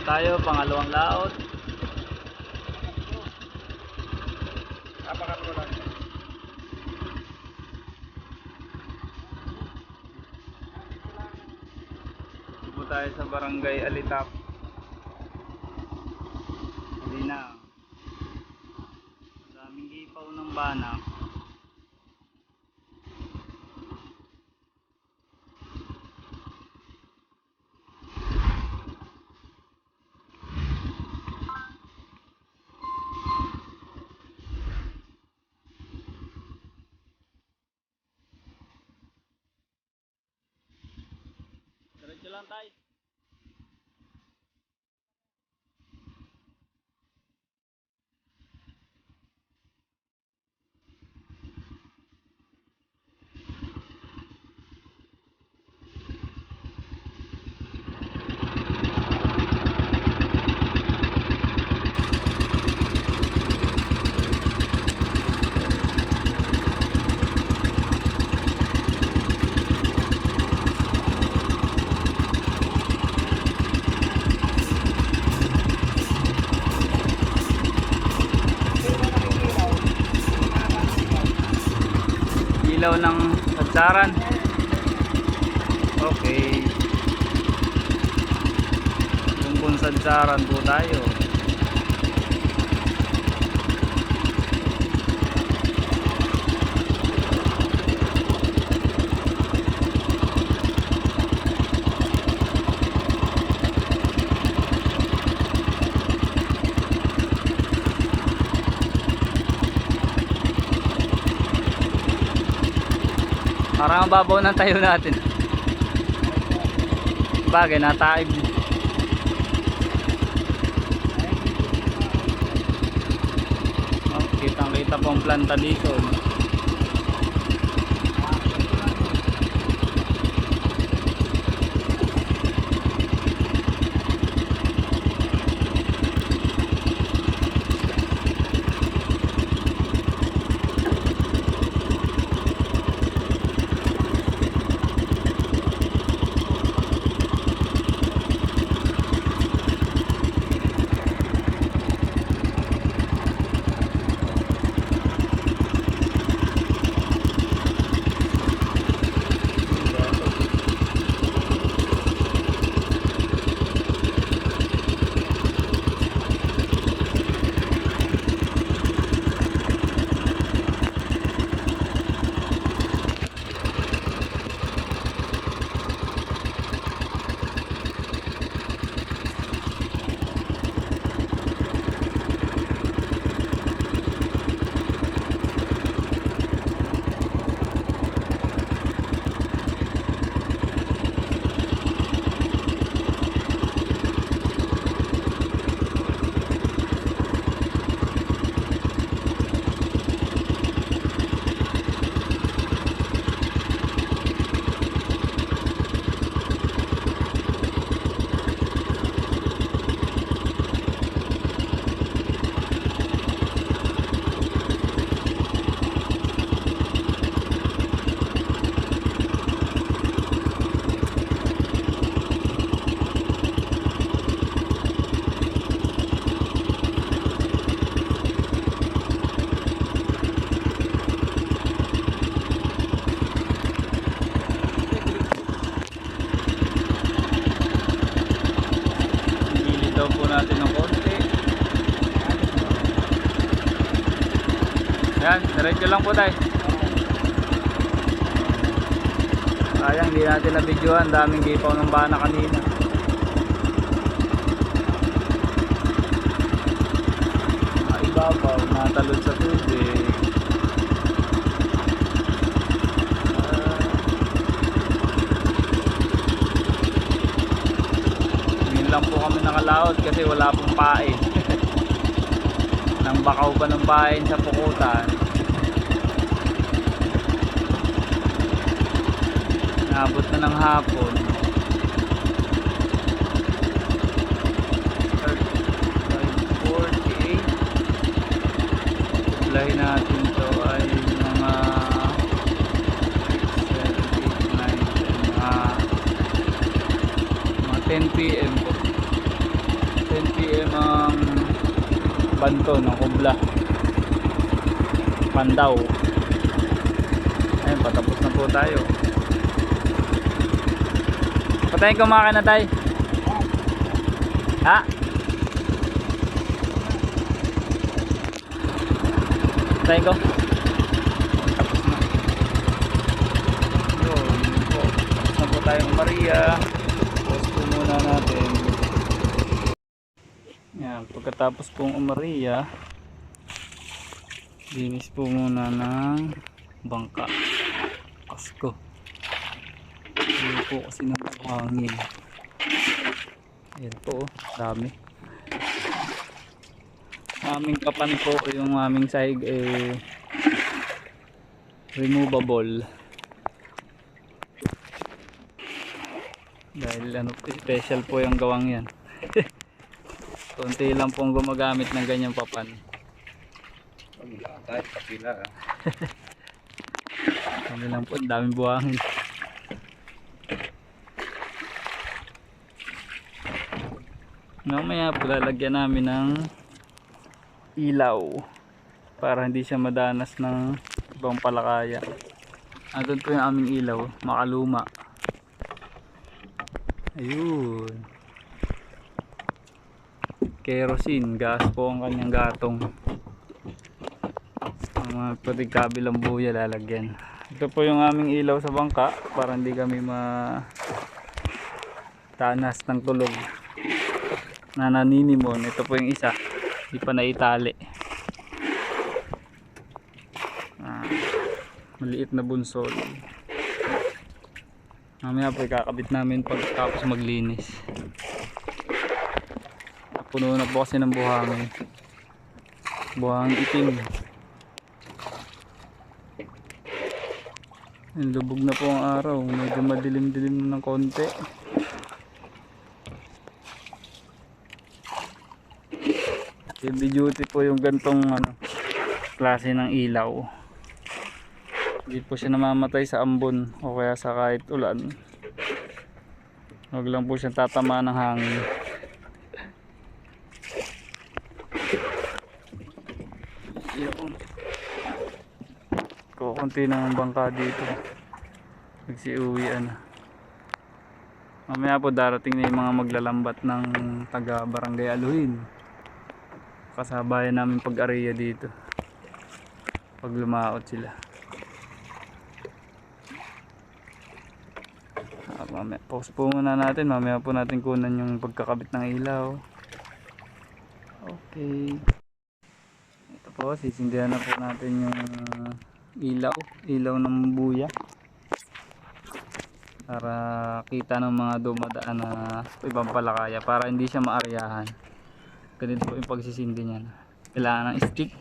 tayo, pangalawang laot. Napakatlo lang. Dito tayo sa barangay Alitap. Hindi na. Daming ipaw ng bana. Diretso lang tayo. Ilaw ng sadsaran. Okay. Tungkol sadsaran po tayo. Parang ang babaw ng tayo natin. Bagay, nataib. Oh, kitang-kita pong planta dito. Daw po natin ng konti. Ayan, diretso lang po tayo. Sayang, hindi natin na-videoan. Daming gipaw ng bana kanina. Ibabaw, natalod sa tubig. Lang po kami nakalaot kasi wala pong pain. Nang bakaw pa ng pain sa pukutan. Naabot na ng hapon. 5:48. Supply natin to ay mga 6, 7, 8, 9, 10 PM po. banto ng kubla. Pandaw. Ayun, patapos na po tayo. Patayin ko makina tay. Ha? Patayin ko. Tapos na. Yun po. Tapos na po tayong Maria. Pause po muna natin. Yan, pagkatapos pong Maria, linis po muna ng bangka. Kasko. Hindi po kasi ng hangin. Ayan po, dami. Aming kapan po, yung aming sahig removable. Dahil ano, special po yung gawang yan. Konti lang pong gumagamit ng ganyang papan. Kahit kapila. Ano lang po, daming buhangin. Mamaya po lalagyan namin ng ilaw para hindi siya madanas ng ibang palakaya. Andun po yung aming ilaw, makaluma. Ayun. Kerosene, gas po ang kanyang gatong. Ang mga puting kabilang buya lalagyan. Ito po yung aming ilaw sa bangka para hindi kami matanas ng tulog. Na naninimon. Ito po yung isa, hindi pa naitali. Maliit na bunsol. Mamaya po ikakabit namin pagkatapos maglinis. Puno na po kasi ng buhangin. Buhangin itim. Lubog na po ang araw, medyo madilim-dilim ng konti. Heavy duty po yung gantong klase ng ilaw. Hindi po siya namamatay sa ambon o kaya sa kahit ulan. Huwag lang po siyang tatamaan ng hangin. Kukunti na ang bangka dito. Nagsiuwian na. Mamaya po darating na yung mga maglalambat ng taga Barangay Aluhin. Kasabayan namin pag-areya dito. Pag lumaot sila. Mamaya, pause po muna natin. Mamaya po natin kunan yung pagkakabit ng ilaw. Okay. Ito po, sisindihan na po natin yung ilaw ng buya. Para kita ng mga dumadaan na ibang palakaya. Para hindi siya maaryahan. Ganito po yung pagsisindi niyan. Kailangan ng stick.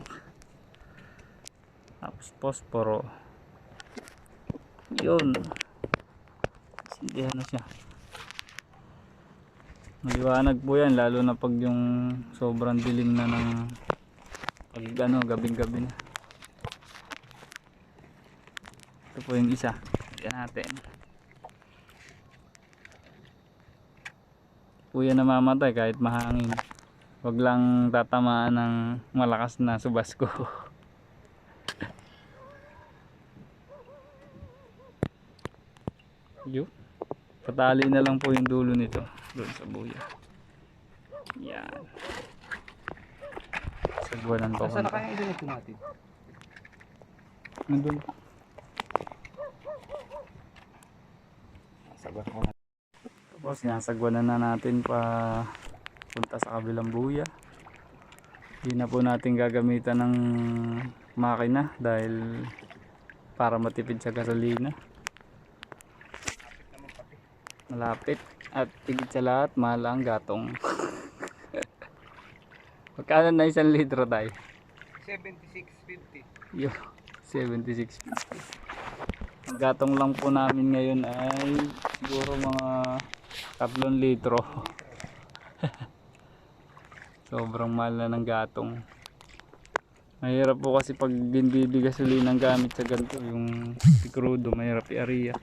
Tapos posporo. Yun. Sindihan na siya. Maliwanag po yan. Lalo na pag yung sobrang dilim na ng gabing-gabi na. Ito po yung isa. Yan natin. Po yan namamatay kahit mahangin. Wag lang tatamaan ng malakas na subasko. Yo. Patali na lang po yung dulo nito doon sa buya. Yan. Sagwanan pa. Saan na kaya ito natin? Nandun. Sagwan ko. Tapos sinasagwanan na natin pa punta sa kabilang buya. Hindi na po natin gagamitan ng makina dahil para matipid sa gasolina. Malapit at tigit sa lahat mahal ang gatong. Magkano na 1 litro tayo? 76.50. Yo, 76.50. Ang gatong lang po namin ngayon ay siguro mga 3 litro. Sobrang mahal na ng gatong. Mahirap po kasi pag hindi gasolina ang gamit sa ganito, yung crudo, mahirap i-area.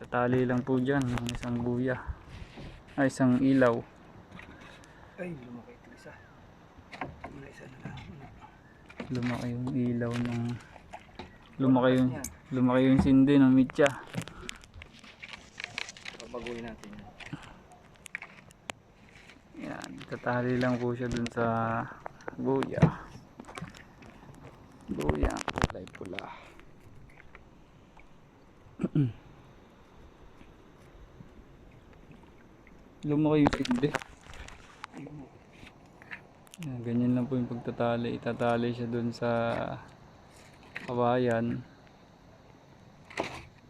Tatali lang po dyan ng isang buya. Ay, isang ilaw. Ay, lumaki ito isa. Isa na lang. Lumaki yung ilaw ng... Lumaki Lumaki yung sindi ng mitya. Babaguhin natin yan. Yan, tatali lang po siya dun sa buya. Buya, kulay pula. Lumaki yung sindi. Yan, ganyan lang po yung pagtatali. Itatali siya dun sa kawayan.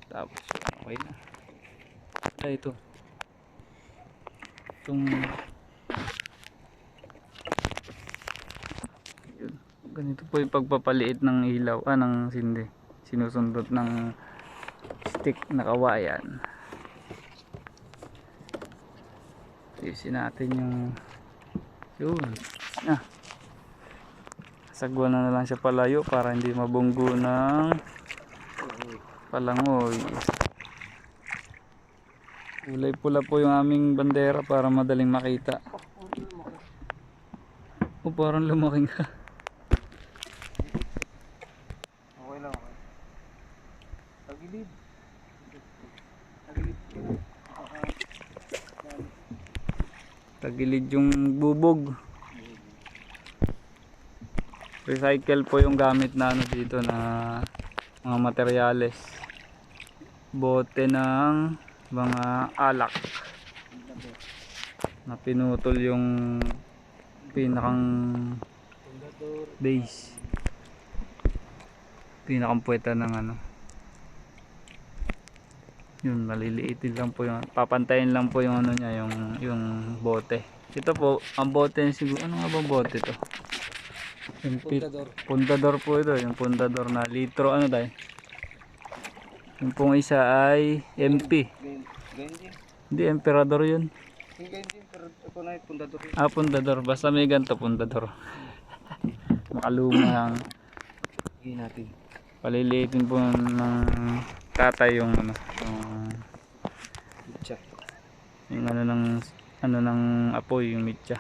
Tapos okay na. Ay, ito. Itong yun. Ganito po yung pagpapaliit ng ilaw, ng sindi. Sinusundot ng stick na kawayan. Tiisin natin yung yun. Sagwan na lang siya palayo para hindi mabunggo ng palangoy. Kulay pula po yung aming bandera para madaling makita. O parang lumaki nga. Okay lang, okay. Tagilid. Tagilid. Tagilid yung bubog. Recycle po yung gamit na ano dito na mga materyales. Bote ng mga alak na pinutol yung pinakang base, pinakang puweta ng ano. Yun, maliliitin lang po yung, papantayin lang po yung ano niya, yung bote. Ito po ang bote siguro, ano nga ba bote to? Yung pundador po ito, yung pundador na litro, ano tayo? Yung pong isa ay MP. Hindi, emperador yun. Pero ako na yung pundador. Pundador, basta may ganito pundador. Makaluma lang. Hingin natin. Paliliitin po ng tatay yung ano, Mitya. yung ano ng apoy, yung mitya.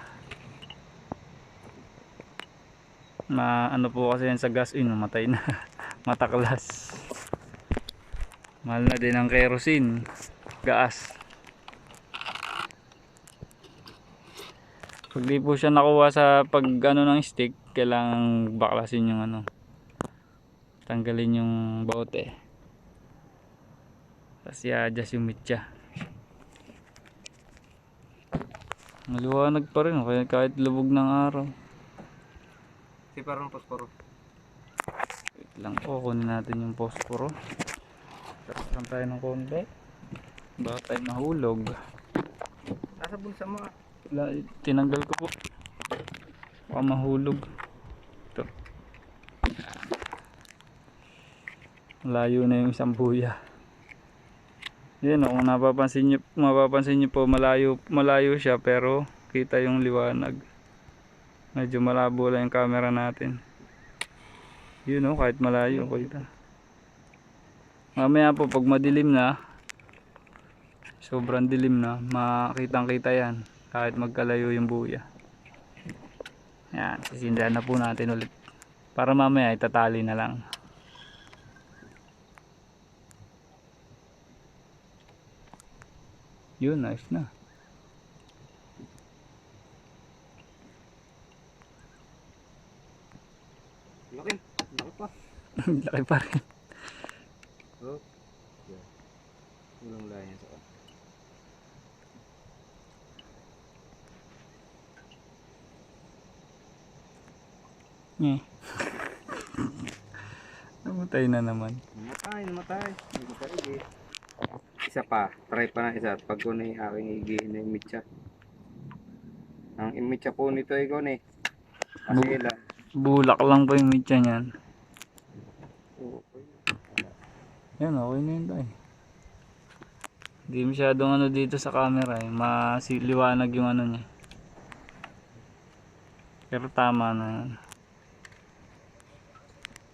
Ano po kasi yan sa gas, matay na. Mataklas. Mahal na din ang kerosene, gas. Pag di po siya nakuha sa pag ano ng stick, kailangang baklasin yung ano, tanggalin yung bote, tapos i-adjust yung mitya. Maliwanag pa rin kaya kahit lubog ng araw. Kasi parang posporo. Wait lang po, kunin natin yung posporo. Tapos tayo ng konti baka tayo mahulog. Nasa bulsa mo ah. Tinanggal ko po, baka mahulog. Ito, malayo na yung isang buya. Yan, kung mapapansin nyo po, malayo siya pero kita yung liwanag. Medyo malabo lang yung camera natin. Yun kahit malayo kita. Mamaya po pag madilim na, sobrang dilim na, makitang kita yan kahit magkalayo yung buya. Yan, sisindihan na po natin ulit para mamaya itatali na lang. Yun, nice na. Laki pa. Laki pa rin. Oh. Yeah. Walang layan sa kan. Namatay na naman. Namatay. Isa pa. Try pa na isa. Pag ko na yung aking igihin na yung mitya. Ang imitya po nito ay ko ni. Kasi Bulak lang po yung mitya niyan. okay. Yan, okay na yun tayo. Hindi masyadong ano dito sa camera masiliwanag yung ano niya. Pero tama na yan.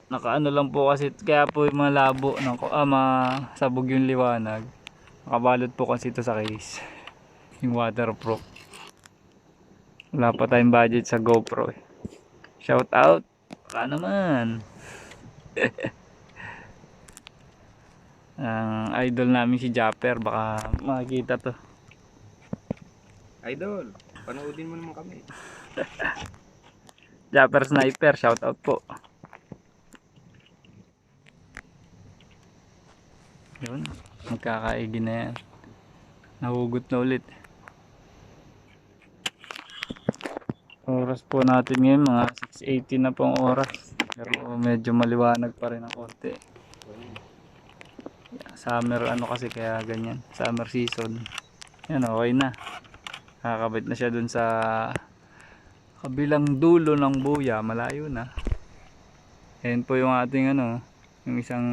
Nakaano lang po kasi kaya po yung malabo masabog yung liwanag. Nakabalot po kasi ito sa case. Yung waterproof. Wala pa tayong budget sa GoPro eh. Shout out. Baka naman. Ang idol namin si Japper. Baka makikita to. Idol, panoodin mo naman kami. Japper Sniper. Shout out po. Yun. Magkakaigi na yan. Nahugot na ulit. Oras po natin ngayon mga 6:80 na pong oras. Pero medyo maliwanag pa rin ang konti. Summer ano kasi kaya ganyan. Summer season. Yan okay na. Kakabit na siya dun sa kabilang dulo ng buya. Malayo na. Ayan po yung ating ano. Yung isang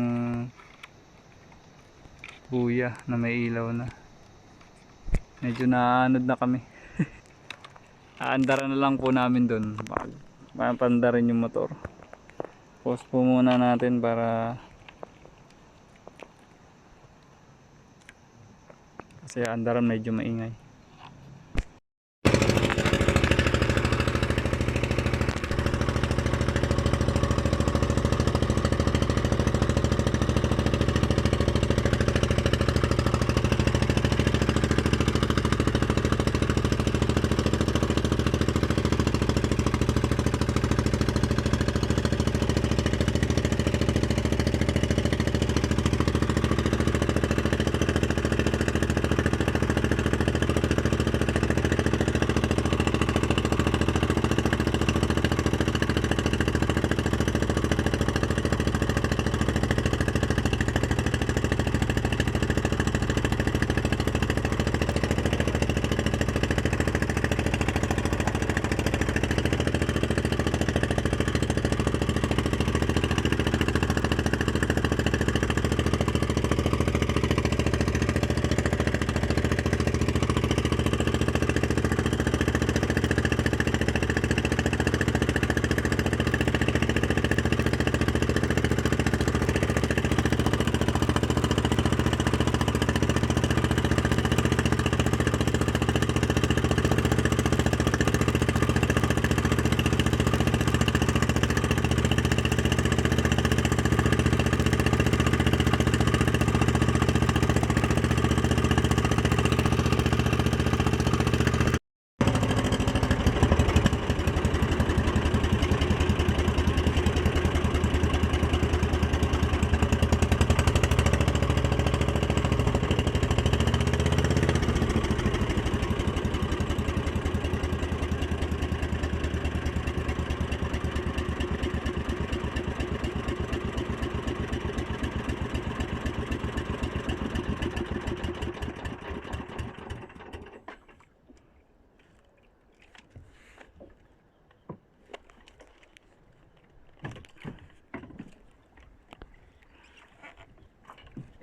buya na may ilaw na. Medyo naanod na kami. Aandaran na lang po namin dun. Papandarin yung motor. Pause po muna natin para kasi andaran medyo maingay.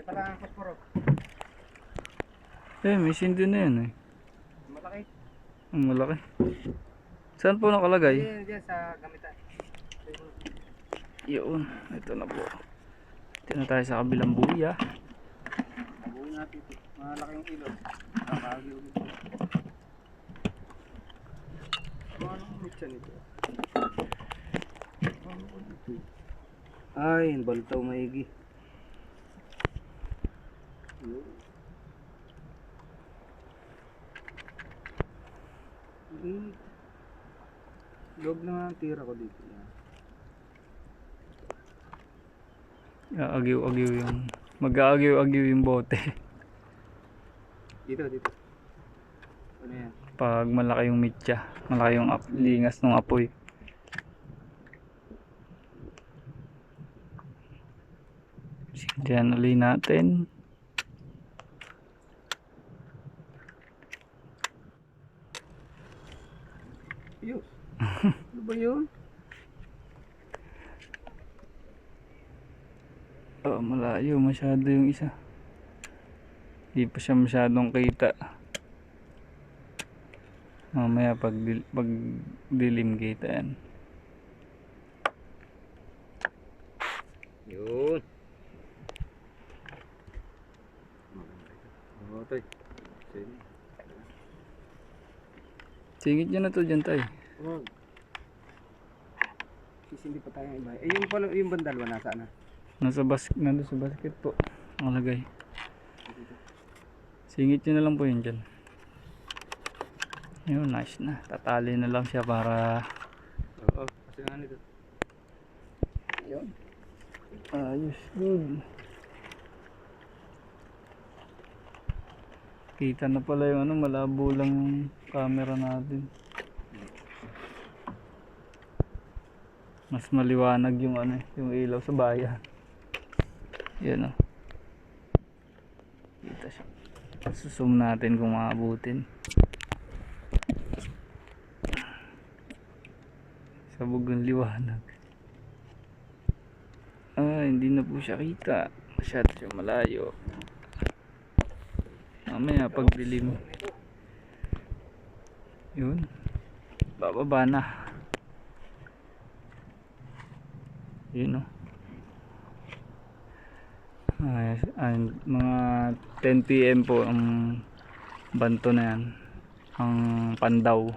Pala ang posporo. May sindi na yan eh. Malaki. Ang malaki. Saan po nakalagay? Diyan sa gamitan. Yun. Ito na po. Ito na tayo sa kabilang buya. Nabuhin natin ito. Malaking ilog. Nakakagi ulit. Anong mitya nito? Ay, baltaw maigi. Log na ang tira ko dito. Agiw-agiw yung mag-aagiw-agiw yung bote. Dito. Ano yan? Pag malaki yung mitya, malaki yung lingas ng apoy. Sindihan ulit natin. Yun. Ano ba yun? Malayo masyado yung isa. Hindi pa siya masyadong kita. Mamaya pag dilim kita yan. Yun. Singit nyo na to dyan tayo. Wag. Hindi pa tayo iba. Eh yung pala yung bandalwa nasa na. Nandun sa basket po. Nakalagay. Singit nyo na lang po yun dyan. Yun, nice na. Tatali na lang siya para... Oo. Kasi nga nito. Yun. Ayos, good. Kita na pala yung ano, malabo lang yung camera natin. Mas maliwanag yung ano, yung ilaw sa bayan. Yan o. Kita siya. Susum natin kung maabutin. Sabog ng liwanag. Hindi na po siya kita. Masyado siya malayo. Mamaya pag dilim. Yun. Bababa na. Yun o. Mga 10 PM po ang banto na yan. Ang Pandaw.